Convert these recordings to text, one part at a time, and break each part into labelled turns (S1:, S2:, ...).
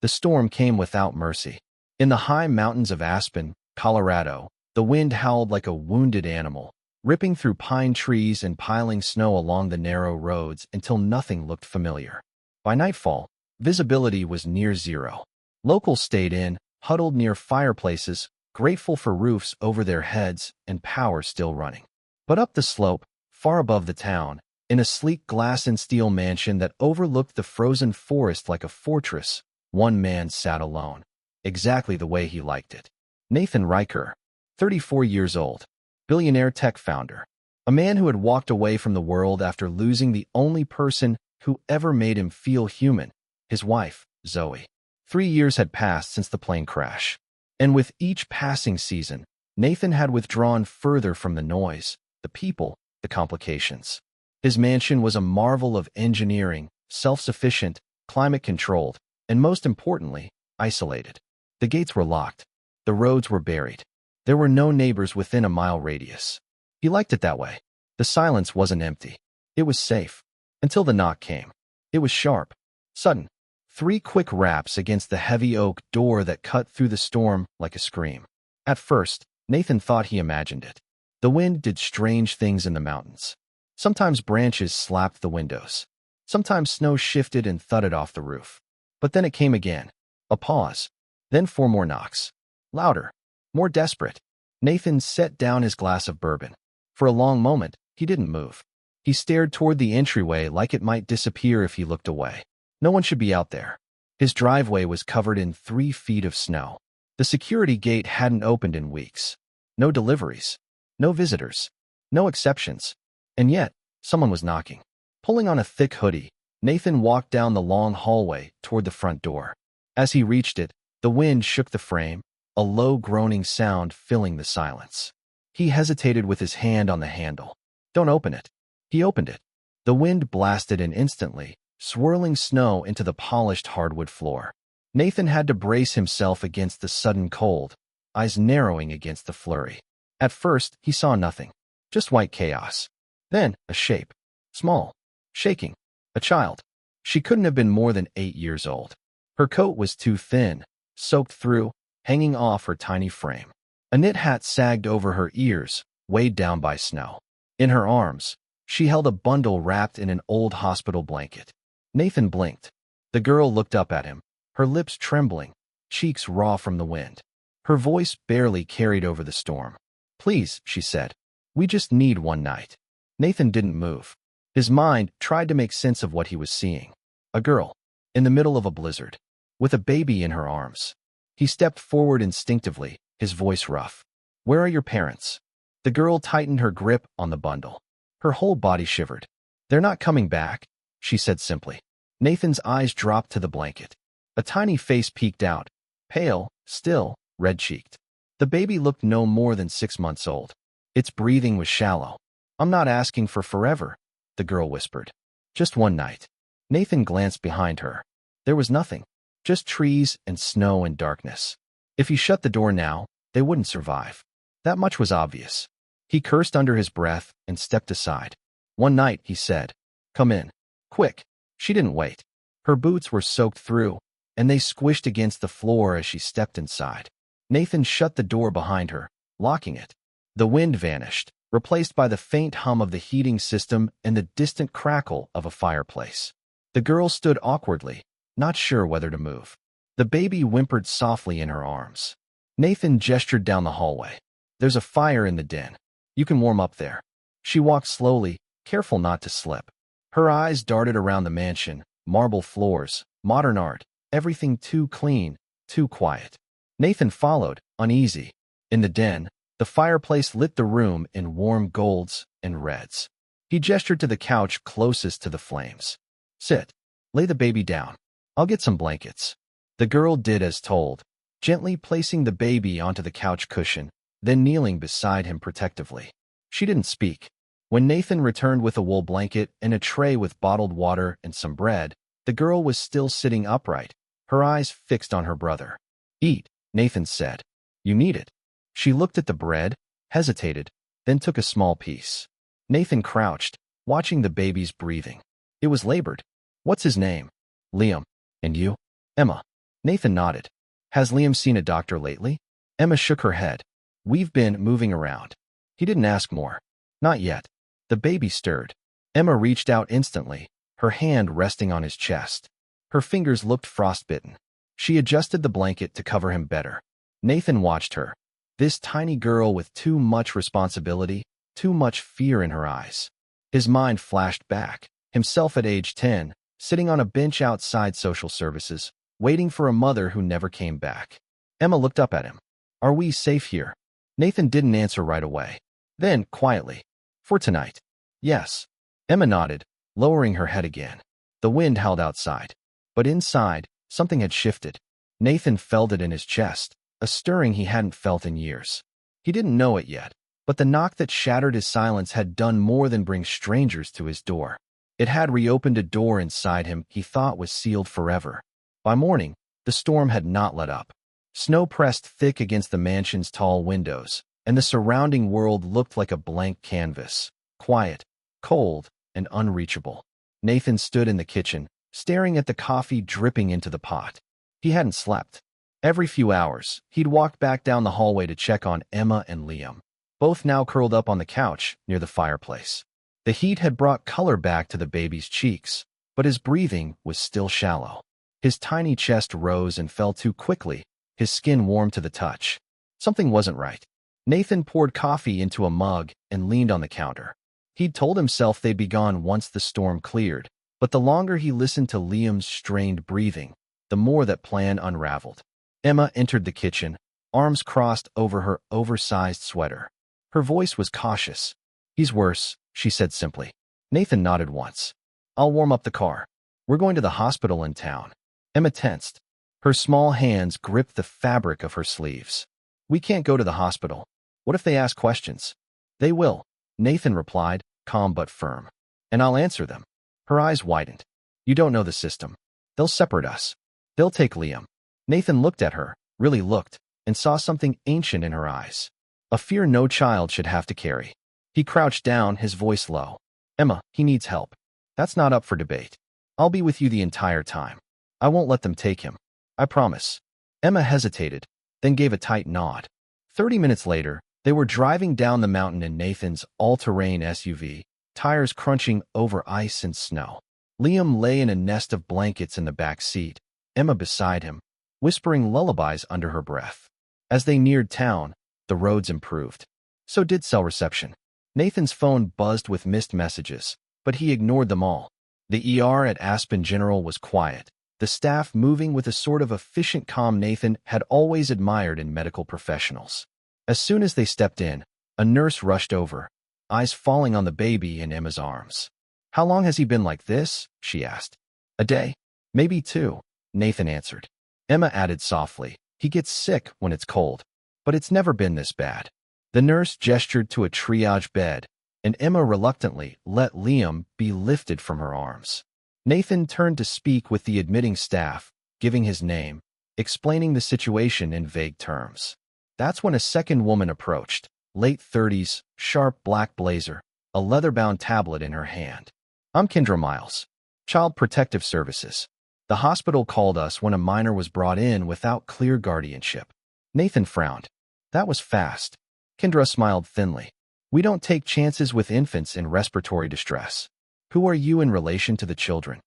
S1: The storm came without mercy. In the high mountains of Aspen, Colorado, the wind howled like a wounded animal, ripping through pine trees and piling snow along the narrow roads until nothing looked familiar. By nightfall, visibility was near zero. Locals stayed in, huddled near fireplaces, grateful for roofs over their heads and power still running. But up the slope, far above the town, in a sleek glass and steel mansion that overlooked the frozen forest like a fortress, one man sat alone, exactly the way he liked it. Nathan Riker, 34 years old, billionaire tech founder, a man who had walked away from the world after losing the only person who ever made him feel human, his wife, Zoe. 3 years had passed since the plane crash, and with each passing season, Nathan had withdrawn further from the noise, the people, the complications. His mansion was a marvel of engineering, self-sufficient, climate-controlled, and most importantly, isolated. The gates were locked. The roads were buried. There were no neighbors within a mile radius. He liked it that way. The silence wasn't empty. It was safe. Until the knock came. It was sharp, sudden. 3 quick raps against the heavy oak door that cut through the storm like a scream. At first, Nathan thought he imagined it. The wind did strange things in the mountains. Sometimes branches slapped the windows. Sometimes snow shifted and thudded off the roof. But then it came again. A pause. Then 4 more knocks. Louder. More desperate. Nathan set down his glass of bourbon. For a long moment, he didn't move. He stared toward the entryway like it might disappear if he looked away. No one should be out there. His driveway was covered in 3 feet of snow. The security gate hadn't opened in weeks. No deliveries. No visitors. No exceptions. And yet, someone was knocking. Pulling on a thick hoodie, Nathan walked down the long hallway toward the front door. As he reached it, the wind shook the frame, a low groaning sound filling the silence. He hesitated with his hand on the handle. Don't open it. He opened it. The wind blasted in instantly, swirling snow into the polished hardwood floor. Nathan had to brace himself against the sudden cold, eyes narrowing against the flurry. At first, he saw nothing. Just white chaos. Then, a shape. Small. Shaking. A child. She couldn't have been more than 8 years old. Her coat was too thin, soaked through, hanging off her tiny frame. A knit hat sagged over her ears, weighed down by snow. In her arms, she held a bundle wrapped in an old hospital blanket. Nathan blinked. The girl looked up at him, her lips trembling, cheeks raw from the wind. Her voice barely carried over the storm. Please, she said. We just need one night. Nathan didn't move. His mind tried to make sense of what he was seeing. A girl, in the middle of a blizzard, with a baby in her arms. He stepped forward instinctively, his voice rough. Where are your parents? The girl tightened her grip on the bundle. Her whole body shivered. They're not coming back, she said simply. Nathan's eyes dropped to the blanket. A tiny face peeked out, pale, still, red-cheeked. The baby looked no more than 6 months old. Its breathing was shallow. I'm not asking for forever, the girl whispered. Just one night. Nathan glanced behind her. There was nothing. Just trees and snow and darkness. If he shut the door now, they wouldn't survive. That much was obvious. He cursed under his breath and stepped aside. One night, he said. Come in. Quick. She didn't wait. Her boots were soaked through, and they squished against the floor as she stepped inside. Nathan shut the door behind her, locking it. The wind vanished, replaced by the faint hum of the heating system and the distant crackle of a fireplace. The girl stood awkwardly, not sure whether to move. The baby whimpered softly in her arms. Nathan gestured down the hallway. There's a fire in the den. You can warm up there. She walked slowly, careful not to slip. Her eyes darted around the mansion, marble floors, modern art, everything too clean, too quiet. Nathan followed, uneasy. In the den, the fireplace lit the room in warm golds and reds. He gestured to the couch closest to the flames. Sit. Lay the baby down. I'll get some blankets. The girl did as told, gently placing the baby onto the couch cushion, then kneeling beside him protectively. She didn't speak. When Nathan returned with a wool blanket and a tray with bottled water and some bread, the girl was still sitting upright, her eyes fixed on her brother. Eat, Nathan said. You need it. She looked at the bread, hesitated, then took a small piece. Nathan crouched, watching the baby's breathing. It was labored. What's his name? Liam. And you? Emma. Nathan nodded. Has Liam seen a doctor lately? Emma shook her head. We've been moving around. He didn't ask more. Not yet. The baby stirred. Emma reached out instantly, her hand resting on his chest. Her fingers looked frostbitten. She adjusted the blanket to cover him better. Nathan watched her. This tiny girl with too much responsibility, too much fear in her eyes. His mind flashed back, himself at age 10, sitting on a bench outside social services, waiting for a mother who never came back. Emma looked up at him. Are we safe here? Nathan didn't answer right away. Then, quietly. For tonight. Yes. Emma nodded, lowering her head again. The wind howled outside. But inside, something had shifted. Nathan felt it in his chest, a stirring he hadn't felt in years. He didn't know it yet, but the knock that shattered his silence had done more than bring strangers to his door. It had reopened a door inside him he thought was sealed forever. By morning, the storm had not let up. Snow pressed thick against the mansion's tall windows, and the surrounding world looked like a blank canvas, quiet, cold, and unreachable. Nathan stood in the kitchen, staring at the coffee dripping into the pot. He hadn't slept. Every few hours, he'd walk back down the hallway to check on Emma and Liam, both now curled up on the couch near the fireplace. The heat had brought color back to the baby's cheeks, but his breathing was still shallow. His tiny chest rose and fell too quickly, his skin warm to the touch. Something wasn't right. Nathan poured coffee into a mug and leaned on the counter. He'd told himself they'd be gone once the storm cleared, but the longer he listened to Liam's strained breathing, the more that plan unraveled. Emma entered the kitchen, arms crossed over her oversized sweater. Her voice was cautious. He's worse, she said simply. Nathan nodded once. I'll warm up the car. We're going to the hospital in town. Emma tensed. Her small hands gripped the fabric of her sleeves. We can't go to the hospital. What if they ask questions? They will, Nathan replied, calm but firm. And I'll answer them. Her eyes widened. You don't know the system. They'll separate us. They'll take Liam. Nathan looked at her, really looked, and saw something ancient in her eyes. A fear no child should have to carry. He crouched down, his voice low. Emma, he needs help. That's not up for debate. I'll be with you the entire time. I won't let them take him. I promise. Emma hesitated, then gave a tight nod. 30 minutes later, they were driving down the mountain in Nathan's all-terrain SUV, tires crunching over ice and snow. Liam lay in a nest of blankets in the back seat, Emma beside him, whispering lullabies under her breath. As they neared town, the roads improved. So did cell reception. Nathan's phone buzzed with missed messages, but he ignored them all. The ER at Aspen General was quiet, the staff moving with a sort of efficient calm Nathan had always admired in medical professionals. As soon as they stepped in, a nurse rushed over, eyes falling on the baby in Emma's arms. How long has he been like this? She asked. A day. Maybe 2, Nathan answered. Emma added softly, he gets sick when it's cold, but it's never been this bad. The nurse gestured to a triage bed, and Emma reluctantly let Liam be lifted from her arms. Nathan turned to speak with the admitting staff, giving his name, explaining the situation in vague terms. That's when a second woman approached, late 30s, sharp black blazer, a leather-bound tablet in her hand. I'm Kendra Miles, Child Protective Services. The hospital called us when a minor was brought in without clear guardianship. Nathan frowned. That was fast. Kendra smiled thinly. We don't take chances with infants in respiratory distress. Who are you in relation to the children?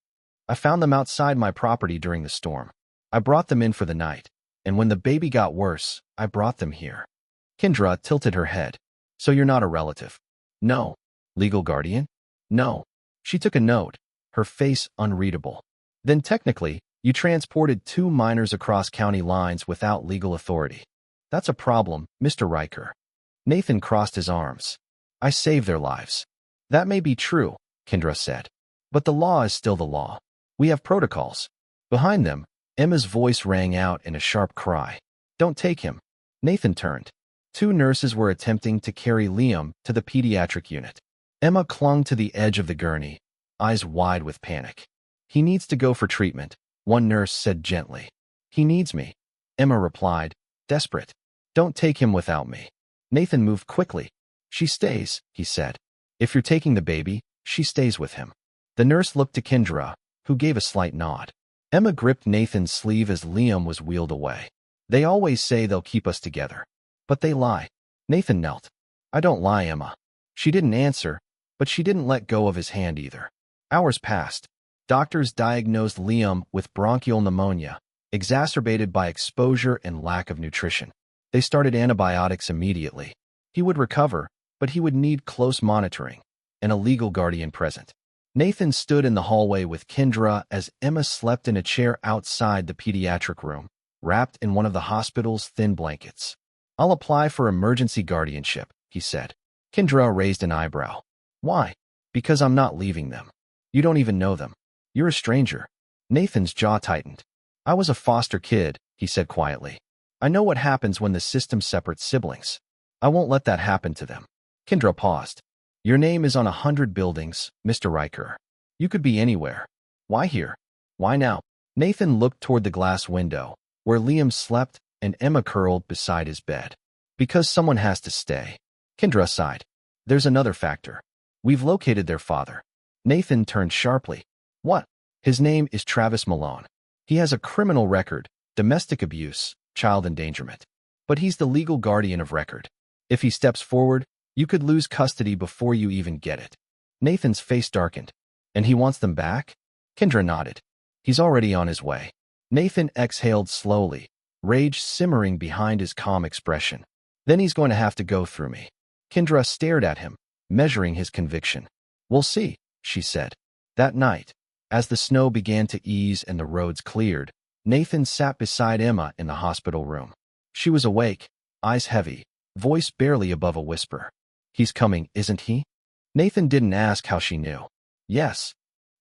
S1: I found them outside my property during the storm. I brought them in for the night, and when the baby got worse, I brought them here. Kendra tilted her head. So you're not a relative? No. Legal guardian? No. She took a note, her face unreadable. Then technically, you transported 2 minors across county lines without legal authority. That's a problem, Mr. Riker. Nathan crossed his arms. I saved their lives. That may be true, Kendra said. But the law is still the law. We have protocols. Behind them, Emma's voice rang out in a sharp cry. Don't take him. Nathan turned. 2 nurses were attempting to carry Liam to the pediatric unit. Emma clung to the edge of the gurney, eyes wide with panic. He needs to go for treatment, one nurse said gently. He needs me. Emma replied, desperate. Don't take him without me. Nathan moved quickly. She stays, he said. If you're taking the baby, she stays with him. The nurse looked to Kendra, who gave a slight nod. Emma gripped Nathan's sleeve as Liam was wheeled away. They always say they'll keep us together. But they lie. Nathan knelt. I don't lie, Emma. She didn't answer, but she didn't let go of his hand either. Hours passed. Doctors diagnosed Liam with bronchial pneumonia, exacerbated by exposure and lack of nutrition. They started antibiotics immediately. He would recover, but he would need close monitoring and a legal guardian present. Nathan stood in the hallway with Kendra as Emma slept in a chair outside the pediatric room, wrapped in one of the hospital's thin blankets. I'll apply for emergency guardianship, he said. Kendra raised an eyebrow. Why? Because I'm not leaving them. You don't even know them. You're a stranger. Nathan's jaw tightened. I was a foster kid, he said quietly. I know what happens when the system separates siblings. I won't let that happen to them. Kendra paused. Your name is on 100 buildings, Mr. Riker. You could be anywhere. Why here? Why now? Nathan looked toward the glass window, where Liam slept and Emma curled beside his bed. Because someone has to stay. Kendra sighed. There's another factor. We've located their father. Nathan turned sharply. What? His name is Travis Malone. He has a criminal record, domestic abuse, child endangerment. But he's the legal guardian of record. If he steps forward, you could lose custody before you even get it. Nathan's face darkened. And he wants them back? Kendra nodded. He's already on his way. Nathan exhaled slowly, rage simmering behind his calm expression. Then he's going to have to go through me. Kendra stared at him, measuring his conviction. We'll see, she said. That night, as the snow began to ease and the roads cleared, Nathan sat beside Emma in the hospital room. She was awake, eyes heavy, voice barely above a whisper. He's coming, isn't he? Nathan didn't ask how she knew. Yes.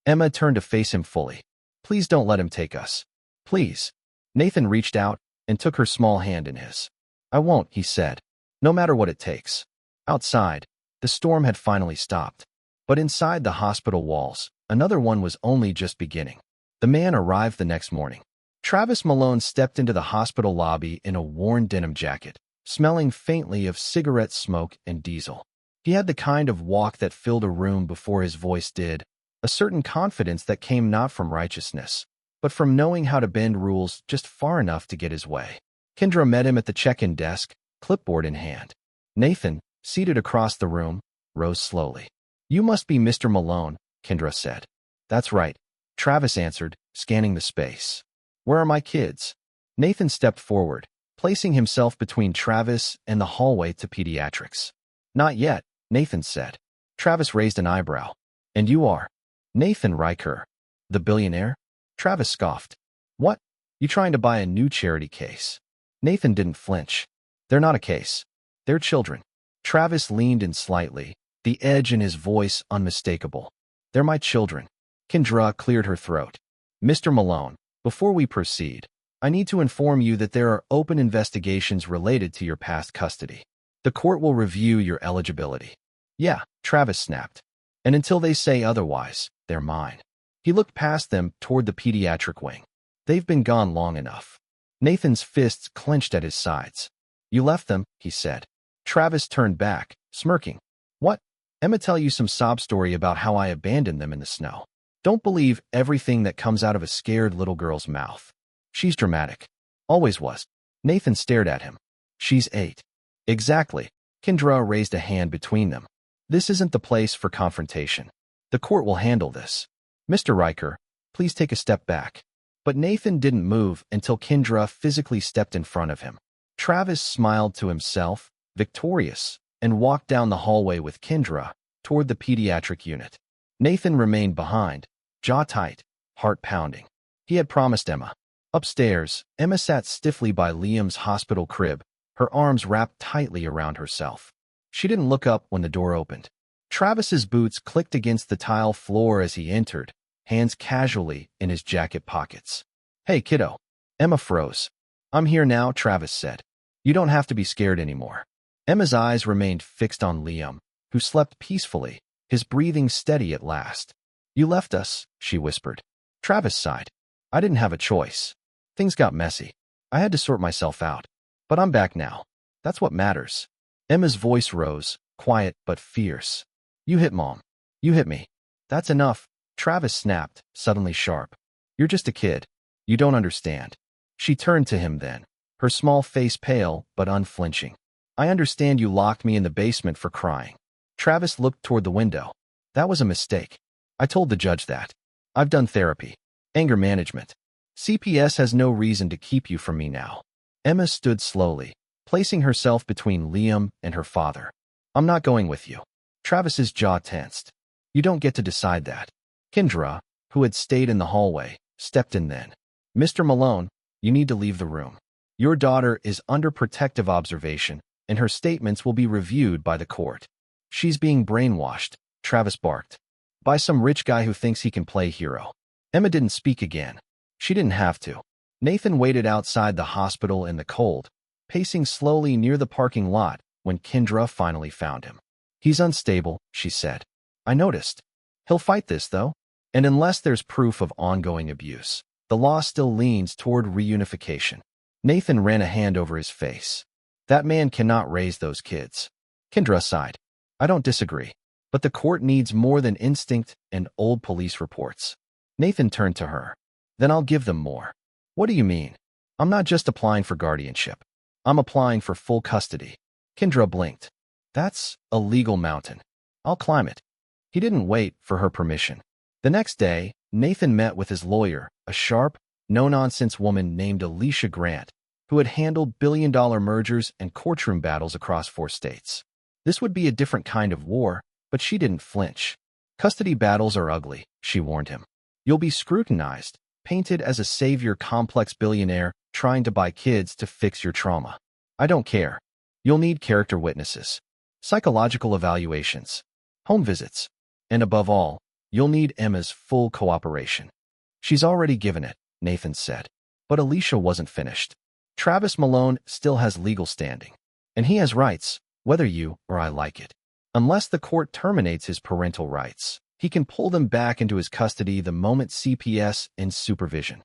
S1: Emma turned to face him fully. Please don't let him take us. Please. Nathan reached out and took her small hand in his. I won't, he said. No matter what it takes. Outside, the storm had finally stopped. But inside the hospital walls, another one was only just beginning. The man arrived the next morning. Travis Malone stepped into the hospital lobby in a worn denim jacket, smelling faintly of cigarette smoke and diesel. He had the kind of walk that filled a room before his voice did, a certain confidence that came not from righteousness, but from knowing how to bend rules just far enough to get his way. Kendra met him at the check-in desk, clipboard in hand. Nathan, seated across the room, rose slowly. You must be Mr. Malone, Kendra said. That's right, Travis answered, scanning the space. Where are my kids? Nathan stepped forward, placing himself between Travis and the hallway to pediatrics. Not yet, Nathan said. Travis raised an eyebrow. And you are? Nathan Riker. The billionaire? Travis scoffed. What? You trying to buy a new charity case? Nathan didn't flinch. They're not a case. They're children. Travis leaned in slightly, the edge in his voice unmistakable. They're my children. Kendra cleared her throat. Mr. Malone, before we proceed, I need to inform you that there are open investigations related to your past custody. The court will review your eligibility. Yeah, Travis snapped. And until they say otherwise, they're mine. He looked past them toward the pediatric wing. They've been gone long enough. Nathan's fists clenched at his sides. You left them, he said. Travis turned back, smirking. What? Emma tell you some sob story about how I abandoned them in the snow. Don't believe everything that comes out of a scared little girl's mouth. She's dramatic. Always was. Nathan stared at him. She's 8. Exactly. Kendra raised a hand between them. This isn't the place for confrontation. The court will handle this. Mr. Riker, please take a step back. But Nathan didn't move until Kendra physically stepped in front of him. Travis smiled to himself, victorious, and walked down the hallway with Kendra toward the pediatric unit. Nathan remained behind, jaw tight, heart pounding. He had promised Emma. Upstairs, Emma sat stiffly by Liam's hospital crib, her arms wrapped tightly around herself. She didn't look up when the door opened. Travis's boots clicked against the tile floor as he entered, hands casually in his jacket pockets. Hey, kiddo. Emma froze. I'm here now, Travis said. You don't have to be scared anymore. Emma's eyes remained fixed on Liam, who slept peacefully, his breathing steady at last. You left us, she whispered. Travis sighed. I didn't have a choice. Things got messy. I had to sort myself out. But I'm back now. That's what matters. Emma's voice rose, quiet but fierce. You hit Mom. You hit me. That's enough. Travis snapped, suddenly sharp. You're just a kid. You don't understand. She turned to him then, her small face pale but unflinching. I understand you locked me in the basement for crying. Travis looked toward the window. That was a mistake. I told the judge that. I've done therapy. Anger management. CPS has no reason to keep you from me now. Emma stood slowly, placing herself between Liam and her father. I'm not going with you. Travis's jaw tensed. You don't get to decide that. Kendra, who had stayed in the hallway, stepped in then. Mr. Malone, you need to leave the room. Your daughter is under protective observation, and her statements will be reviewed by the court. She's being brainwashed, Travis barked. By some rich guy who thinks he can play hero. Emma didn't speak again. She didn't have to. Nathan waited outside the hospital in the cold, pacing slowly near the parking lot when Kendra finally found him. He's unstable, she said. I noticed. He'll fight this, though. And unless there's proof of ongoing abuse, the law still leans toward reunification. Nathan ran a hand over his face. That man cannot raise those kids. Kendra sighed. I don't disagree. But the court needs more than instinct and old police reports. Nathan turned to her. Then I'll give them more. What do you mean? I'm not just applying for guardianship. I'm applying for full custody. Kendra blinked. That's a legal mountain. I'll climb it. He didn't wait for her permission. The next day, Nathan met with his lawyer, a sharp, no-nonsense woman named Alicia Grant, who had handled billion-dollar mergers and courtroom battles across 4 states. This would be a different kind of war, but she didn't flinch. Custody battles are ugly, she warned him. You'll be scrutinized, painted as a savior complex billionaire trying to buy kids to fix your trauma. I don't care. You'll need character witnesses, psychological evaluations, home visits, and above all, you'll need Emma's full cooperation. She's already given it, Nathan said. But Alicia wasn't finished. Travis Malone still has legal standing, and he has rights, whether you or I like it. Unless the court terminates his parental rights, he can pull them back into his custody the moment CPS ends supervision.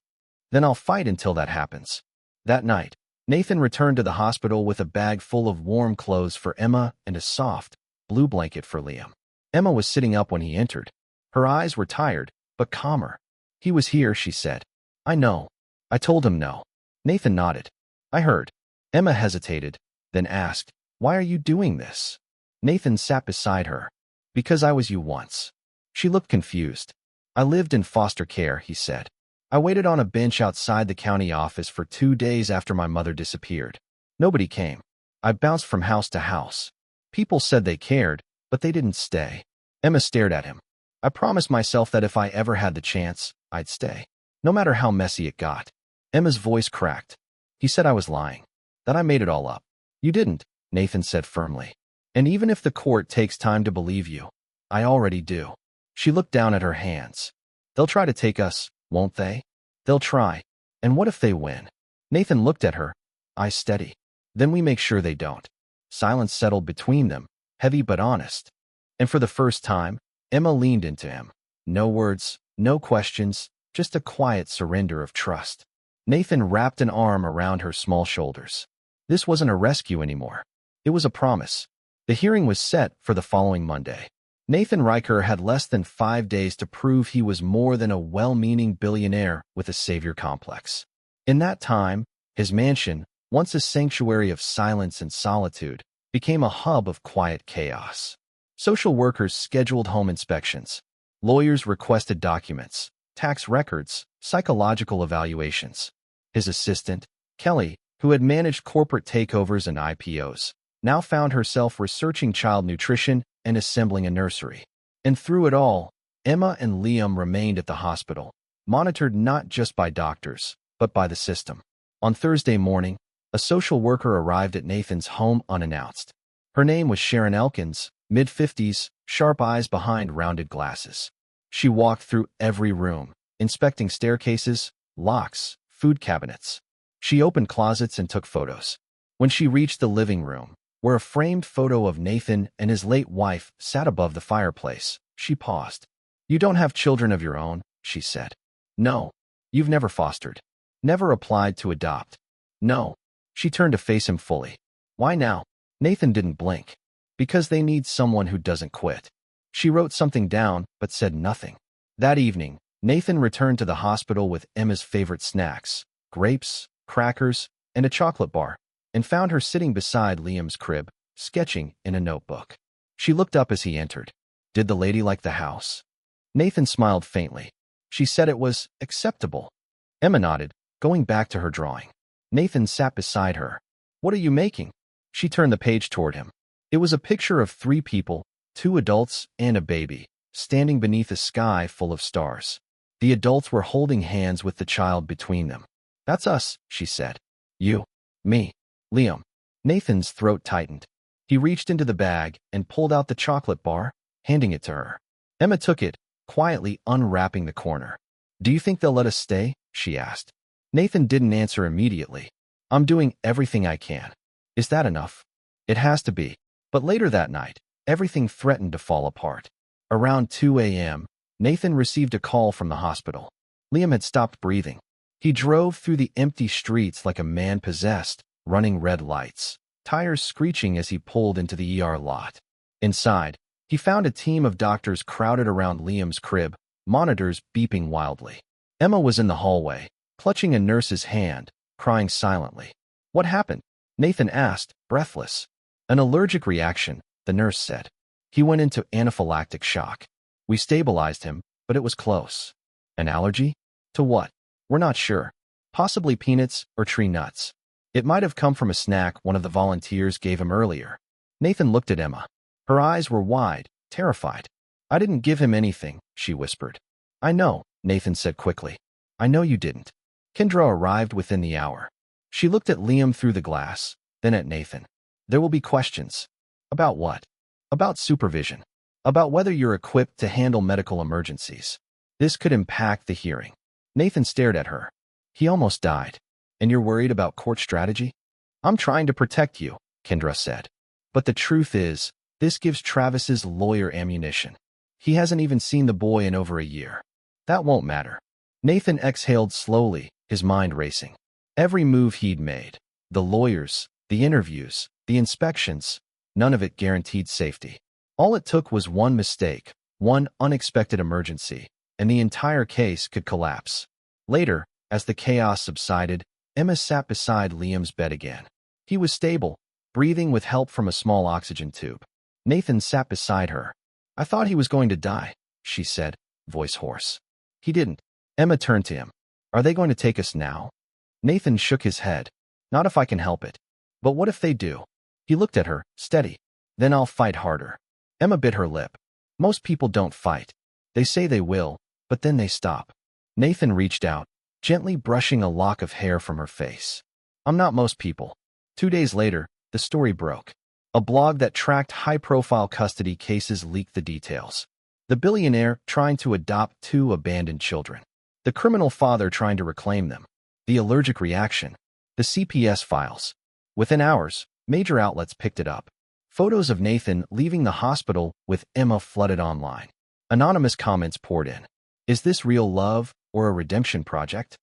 S1: Then I'll fight until that happens. That night, Nathan returned to the hospital with a bag full of warm clothes for Emma and a soft, blue blanket for Liam. Emma was sitting up when he entered. Her eyes were tired, but calmer. He was here, she said. I know. I told him no. Nathan nodded. I heard. Emma hesitated, then asked, Why are you doing this? Nathan sat beside her. Because I was you once. She looked confused. I lived in foster care, he said. I waited on a bench outside the county office for 2 days after my mother disappeared. Nobody came. I bounced from house to house. People said they cared, but they didn't stay. Emma stared at him. I promised myself that if I ever had the chance, I'd stay, no matter how messy it got. Emma's voice cracked. He said I was lying, that I made it all up. You didn't, Nathan said firmly. And even if the court takes time to believe you, I already do. She looked down at her hands. They'll try to take us, won't they? They'll try. And what if they win? Nathan looked at her, eyes steady. Then we make sure they don't. Silence settled between them, heavy but honest. And for the first time, Emma leaned into him. No words, no questions, just a quiet surrender of trust. Nathan wrapped an arm around her small shoulders. This wasn't a rescue anymore. It was a promise. The hearing was set for the following Monday. Nathan Riker had less than 5 days to prove he was more than a well-meaning billionaire with a savior complex. In that time, his mansion, once a sanctuary of silence and solitude, became a hub of quiet chaos. Social workers scheduled home inspections. Lawyers requested documents, tax records, psychological evaluations. His assistant, Kelly, who had managed corporate takeovers and IPOs, now found herself researching child nutrition and assembling a nursery. And through it all, Emma and Liam remained at the hospital, monitored not just by doctors, but by the system. On Thursday morning, a social worker arrived at Nathan's home unannounced. Her name was Sharon Elkins, mid-50s, sharp eyes behind rounded glasses. She walked through every room, inspecting staircases, locks, food cabinets. She opened closets and took photos. When she reached the living room, where a framed photo of Nathan and his late wife sat above the fireplace, she paused. You don't have children of your own, she said. No. You've never fostered. Never applied to adopt. No. She turned to face him fully. Why now? Nathan didn't blink. Because they need someone who doesn't quit. She wrote something down, but said nothing. That evening, Nathan returned to the hospital with Emma's favorite snacks, grapes, crackers, and a chocolate bar, and found her sitting beside Liam's crib, sketching in a notebook. She looked up as he entered. Did the lady like the house? Nathan smiled faintly. She said it was acceptable. Emma nodded, going back to her drawing. Nathan sat beside her. What are you making? She turned the page toward him. It was a picture of 3 people, 2 adults and a baby, standing beneath a sky full of stars. The adults were holding hands with the child between them. That's us, she said. You, me, Liam. Nathan's throat tightened. He reached into the bag and pulled out the chocolate bar, handing it to her. Emma took it, quietly unwrapping the corner. Do you think they'll let us stay? She asked. Nathan didn't answer immediately. I'm doing everything I can. Is that enough? It has to be. But later that night, everything threatened to fall apart. Around 2 a.m., Nathan received a call from the hospital. Liam had stopped breathing. He drove through the empty streets like a man possessed, running red lights, tires screeching as he pulled into the ER lot. Inside, he found a team of doctors crowded around Liam's crib, monitors beeping wildly. Emma was in the hallway, clutching a nurse's hand, crying silently. What happened? Nathan asked, breathless. An allergic reaction, the nurse said. He went into anaphylactic shock. We stabilized him, but it was close. An allergy? To what? We're not sure. Possibly peanuts or tree nuts. It might have come from a snack one of the volunteers gave him earlier. Nathan looked at Emma. Her eyes were wide, terrified. I didn't give him anything, she whispered. I know, Nathan said quickly. I know you didn't. Kendra arrived within the hour. She looked at Liam through the glass, then at Nathan. There will be questions. About what? About supervision. About whether you're equipped to handle medical emergencies. This could impact the hearing. Nathan stared at her. He almost died. And you're worried about court strategy? I'm trying to protect you, Kendra said. But the truth is, this gives Travis's lawyer ammunition. He hasn't even seen the boy in over a year. That won't matter. Nathan exhaled slowly, his mind racing. Every move he'd made, the lawyers, the interviews, the inspections, none of it guaranteed safety. All it took was one mistake, one unexpected emergency, and the entire case could collapse. Later, as the chaos subsided, Emma sat beside Liam's bed again. He was stable, breathing with help from a small oxygen tube. Nathan sat beside her. I thought he was going to die, she said, voice hoarse. He didn't. Emma turned to him. Are they going to take us now? Nathan shook his head. Not if I can help it. But what if they do? He looked at her, steady. Then I'll fight harder. Emma bit her lip. Most people don't fight. They say they will, but then they stop. Nathan reached out, gently brushing a lock of hair from her face. I'm not most people. 2 days later, the story broke. A blog that tracked high-profile custody cases leaked the details. The billionaire trying to adopt 2 abandoned children. The criminal father trying to reclaim them. The allergic reaction. The CPS files. Within hours, major outlets picked it up. Photos of Nathan leaving the hospital with Emma flooded online. Anonymous comments poured in. Is this real love or a redemption project?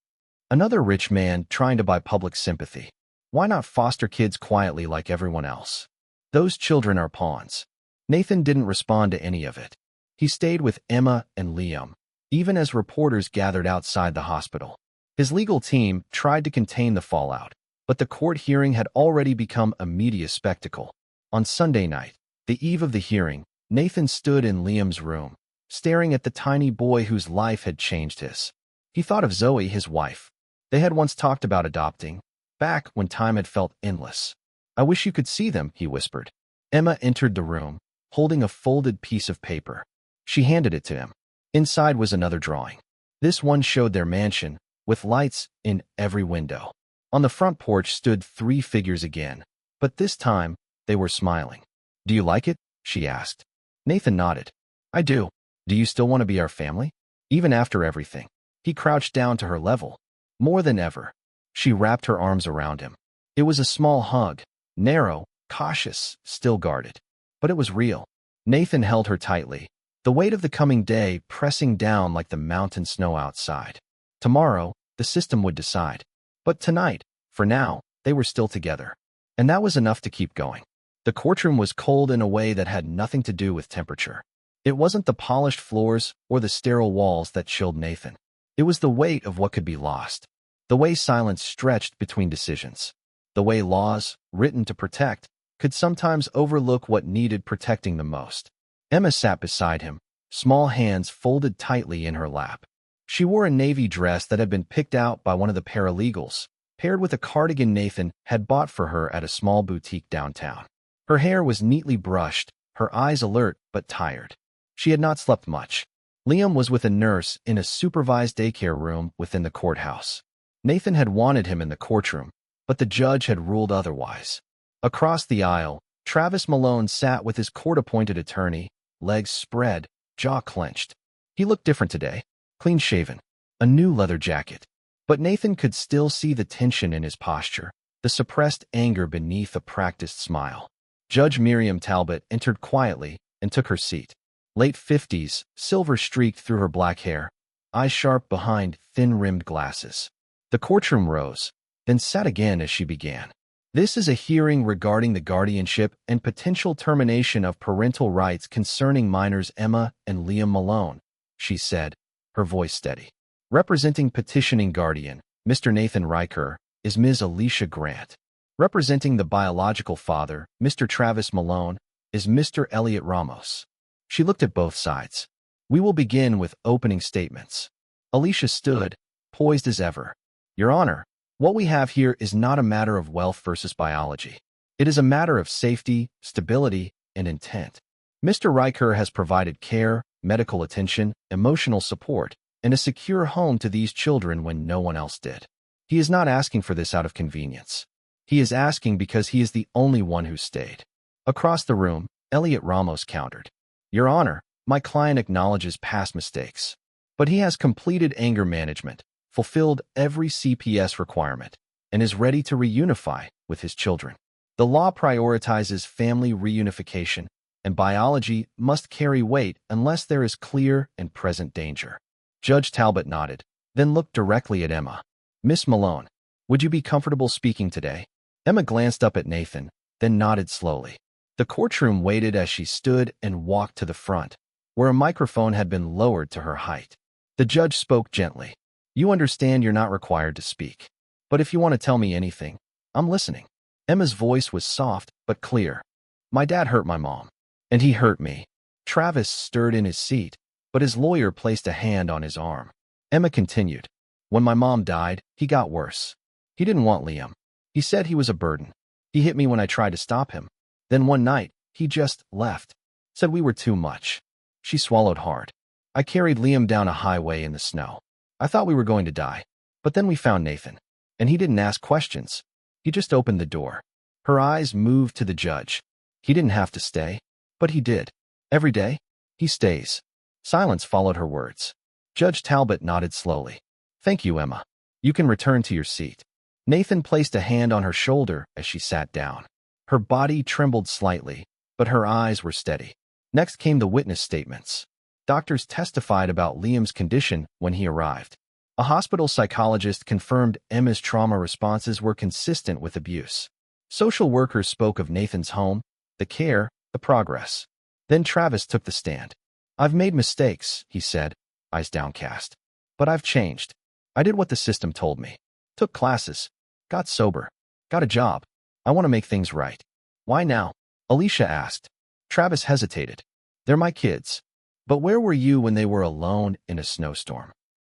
S1: Another rich man trying to buy public sympathy. Why not foster kids quietly like everyone else? Those children are pawns. Nathan didn't respond to any of it. He stayed with Emma and Liam, even as reporters gathered outside the hospital. His legal team tried to contain the fallout, but the court hearing had already become a media spectacle. On Sunday night, the eve of the hearing, Nathan stood in Liam's room, staring at the tiny boy whose life had changed his. He thought of Zoe, his wife. They had once talked about adopting, back when time had felt endless. I wish you could see them, he whispered. Emma entered the room, holding a folded piece of paper. She handed it to him. Inside was another drawing. This one showed their mansion, with lights in every window. On the front porch stood 3 figures again, but this time, they were smiling. Do you like it? She asked. Nathan nodded. I do. Do you still want to be our family? Even after everything. He crouched down to her level. More than ever. She wrapped her arms around him. It was a small hug, narrow, cautious, still guarded. But it was real. Nathan held her tightly, the weight of the coming day pressing down like the mountain snow outside. Tomorrow, the system would decide. But tonight, for now, they were still together. And that was enough to keep going. The courtroom was cold in a way that had nothing to do with temperature. It wasn't the polished floors or the sterile walls that chilled Nathan. It was the weight of what could be lost. The way silence stretched between decisions. The way laws, written to protect, could sometimes overlook what needed protecting the most. Emma sat beside him, small hands folded tightly in her lap. She wore a navy dress that had been picked out by one of the paralegals, paired with a cardigan Nathan had bought for her at a small boutique downtown. Her hair was neatly brushed, her eyes alert but tired. She had not slept much. Liam was with a nurse in a supervised daycare room within the courthouse. Nathan had wanted him in the courtroom, but the judge had ruled otherwise. Across the aisle, Travis Malone sat with his court-appointed attorney, legs spread, jaw clenched. He looked different today, clean-shaven, a new leather jacket. But Nathan could still see the tension in his posture, the suppressed anger beneath a practiced smile. Judge Miriam Talbot entered quietly and took her seat. Late 50s, silver streaked through her black hair, eyes sharp behind thin-rimmed glasses. The courtroom rose, then sat again as she began. This is a hearing regarding the guardianship and potential termination of parental rights concerning minors Emma and Liam Malone, she said, her voice steady. Representing petitioning guardian, Mr. Nathan Riker, is Ms. Alicia Grant. Representing the biological father, Mr. Travis Malone, is Mr. Elliot Ramos. She looked at both sides. We will begin with opening statements. Alicia stood, poised as ever. Your Honor, what we have here is not a matter of wealth versus biology. It is a matter of safety, stability, and intent. Mr. Riker has provided care, medical attention, emotional support, and a secure home to these children when no one else did. He is not asking for this out of convenience. He is asking because he is the only one who stayed. Across the room, Elliot Ramos countered. Your Honor, my client acknowledges past mistakes, but he has completed anger management, fulfilled every CPS requirement, and is ready to reunify with his children. The law prioritizes family reunification, and biology must carry weight unless there is clear and present danger. Judge Talbot nodded, then looked directly at Emma. Miss Malone, would you be comfortable speaking today? Emma glanced up at Nathan, then nodded slowly. The courtroom waited as she stood and walked to the front, where a microphone had been lowered to her height. The judge spoke gently. You understand you're not required to speak. But if you want to tell me anything, I'm listening. Emma's voice was soft but clear. My dad hurt my mom, and he hurt me. Travis stirred in his seat, but his lawyer placed a hand on his arm. Emma continued. When my mom died, he got worse. He didn't want Liam. He said he was a burden. He hit me when I tried to stop him. Then one night, he just left. Said we were too much. She swallowed hard. I carried Liam down a highway in the snow. I thought we were going to die. But then we found Nathan. And he didn't ask questions. He just opened the door. Her eyes moved to the judge. He didn't have to stay. But he did. Every day, he stays. Silence followed her words. Judge Talbot nodded slowly. Thank you, Emma. You can return to your seat. Nathan placed a hand on her shoulder as she sat down. Her body trembled slightly, but her eyes were steady. Next came the witness statements. Doctors testified about Liam's condition when he arrived. A hospital psychologist confirmed Emma's trauma responses were consistent with abuse. Social workers spoke of Nathan's home, the care, the progress. Then Travis took the stand. I've made mistakes, he said, eyes downcast. But I've changed. I did what the system told me. Took classes. Got sober. Got a job. I want to make things right. Why now? Alicia asked. Travis hesitated. They're my kids. But where were you when they were alone in a snowstorm?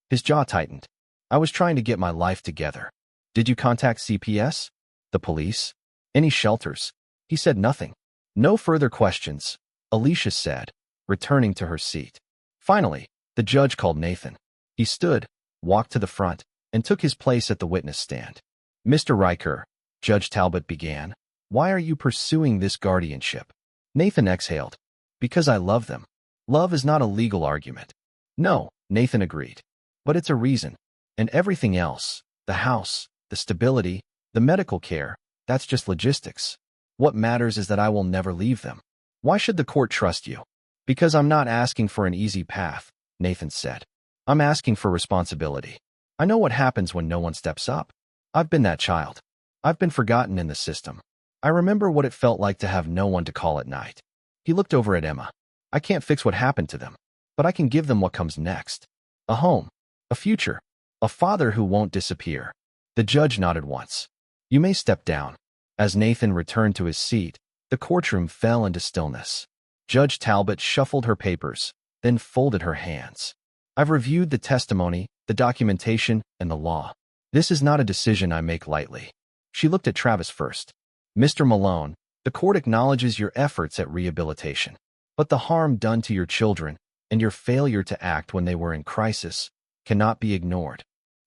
S1: His jaw tightened. I was trying to get my life together. Did you contact CPS? The police? Any shelters? He said nothing. No further questions, Alicia said, returning to her seat. Finally, the judge called Nathan. He stood, walked to the front, and took his place at the witness stand. Mr. Riker, Judge Talbot began, why are you pursuing this guardianship? Nathan exhaled. Because I love them. Love is not a legal argument. No, Nathan agreed. But it's a reason. And everything else, the house, the stability, the medical care, that's just logistics. What matters is that I will never leave them. Why should the court trust you? Because I'm not asking for an easy path, Nathan said. I'm asking for responsibility. I know what happens when no one steps up. I've been that child. I've been forgotten in the system. I remember what it felt like to have no one to call at night. He looked over at Emma. I can't fix what happened to them, but I can give them what comes next. A home, a future, a father who won't disappear. The judge nodded once. You may step down. As Nathan returned to his seat, the courtroom fell into stillness. Judge Talbot shuffled her papers, then folded her hands. I've reviewed the testimony, the documentation, and the law. This is not a decision I make lightly. She looked at Travis first. Mr. Malone, the court acknowledges your efforts at rehabilitation, but the harm done to your children and your failure to act when they were in crisis cannot be ignored.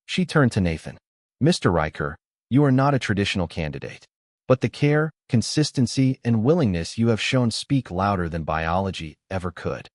S1: She turned to Nathan. Mr. Riker, you are not a traditional candidate, but the care, consistency, and willingness you have shown speak louder than biology ever could.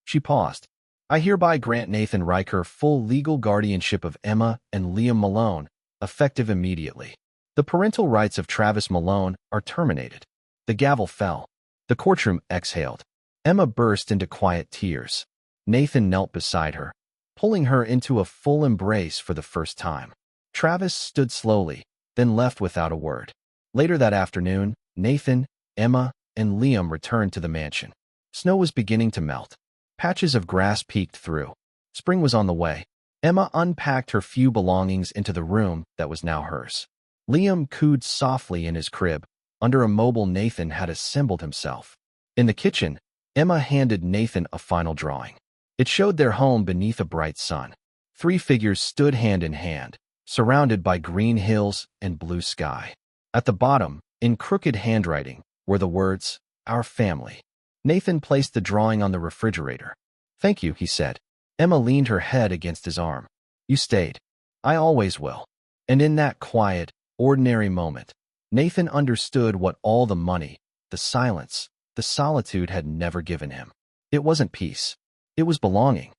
S1: She paused. I hereby grant Nathan Riker full legal guardianship of Emma and Liam Malone, effective immediately. The parental rights of Travis Malone are terminated. The gavel fell. The courtroom exhaled. Emma burst into quiet tears. Nathan knelt beside her, pulling her into a full embrace for the first time. Travis stood slowly, then left without a word. Later that afternoon, Nathan, Emma, and Liam returned to the mansion. Snow was beginning to melt. Patches of grass peeked through. Spring was on the way. Emma unpacked her few belongings into the room that was now hers. Liam cooed softly in his crib. Under a mobile Nathan had assembled himself. In the kitchen, Emma handed Nathan a final drawing. It showed their home beneath a bright sun. 3 figures stood hand in hand, surrounded by green hills and blue sky. At the bottom, in crooked handwriting, were the words, Our Family. Nathan placed the drawing on the refrigerator. Thank you, he said. Emma leaned her head against his arm. You stayed. I always will. And in that quiet, ordinary moment, Nathan understood what all the money, the silence, the solitude had never given him. It wasn't peace. It was belonging.